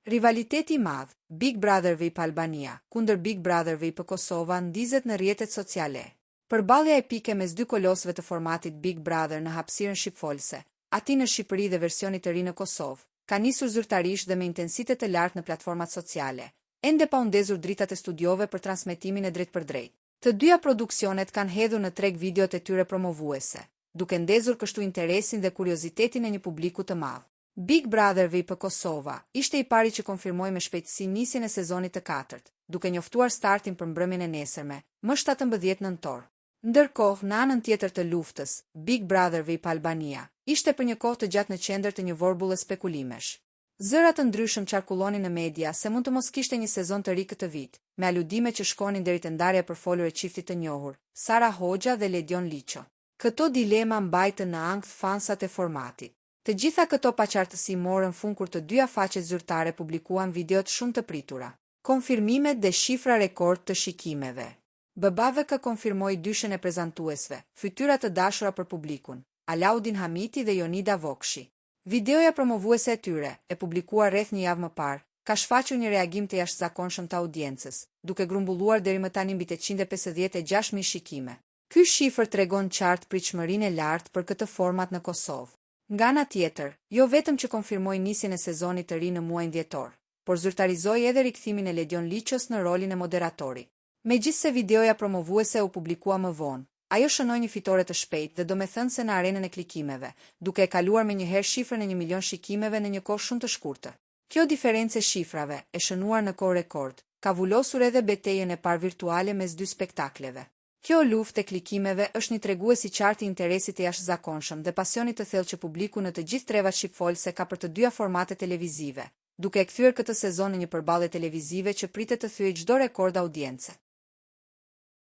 Rivaliteti i madh, Big Brother VIP Albania, kundër Big Brother VIP Kosova ndizet në rrjetet sociale. Përballja epike mes dy kolosëve të formatit Big Brother në hapësirën shqipfolse, ati në Shqipëri dhe versionit të ri në Kosovë, ka nisur zyrtarisht dhe me intensitet të lartë në platformat sociale, ende pa u ndezur dritat e studiove për transmetimin e drejtpërdrejtë. Të dyja produksionet kanë hedhur në treg videot e tyre promovuese, duke ndezur kështu interesin dhe kuriozitetin e një publiku të madh. Big Brother VIP Kosova ishte i pari që konfirmoi me shpejtësi nisjen e sezonit të 4, duke njoftuar startin për mbrëmjen e nesërme, më 17 nëntor. Ndërkohë, në anën tjetër të luftës, Big Brother VIP Albania ishte për një kohë të gjatë në qendër të një vorbulle spekulimesh. Zëra të ndryshëm qarkullonin në media se mund të mos kishte një sezon të ri këtë vit, me aludime që shkonin deri te ndarja për folur e çiftit të njohur, Sara Hoxha dhe Ledion Liço. Këto dilema mbajtën në ankth fansat e formatit. Të gjitha këto paqartësi morën fund kur të dyja faqet zyrtare publikuan videot shumë të pritura. Konfirmimet dhe shifra rekord të shikimeve. BBVK konfirmoi dyshën e prezantuesve, fytyra të dashura për publikun, Alaudin Hamiti dhe Jonida Vokshi. Videoja promovuese e tyre, e publikuar rreth një javë më parë, ka shfaqur një reagim të jashtëzakonshëm të audiencës, duke grumbulluar deri më tani mbi 856.000 shikime. Ky shifër tregon qartë pritshmërinë e lartë për këtë format në Kosovë. Nga ana tjetër, jo vetëm që konfirmoi nisjen e sezonit të ri në muajin dhjetor, por zyrtarizoi edhe rikthimin e Ledion Liços në rolin e moderatorit. Megjithse videoja promovuese u publikua më vonë, ajo shënoi një fitore të shpejtë dhe domethënse në arenën e klikimeve, duke e kaluar me njëherë shifrën e 1 milion shikimeve në një kohë shumë të shkurtër. Kjo diferencë e shifrave, e shënuar në kohë rekord, ka vulosur edhe betejën e parë virtuale mes dy spektakleve. Kjo luftë e klikimeve është një tregues i qartë i interesit të jashtëzakonshëm dhe pasionit të thellë që publiku në të gjithë trevat shqipfolse ka për të dyja formate televizive, duke e kthyer këtë sezon në një përballje televizive që pritet të thyejë çdo rekord audience.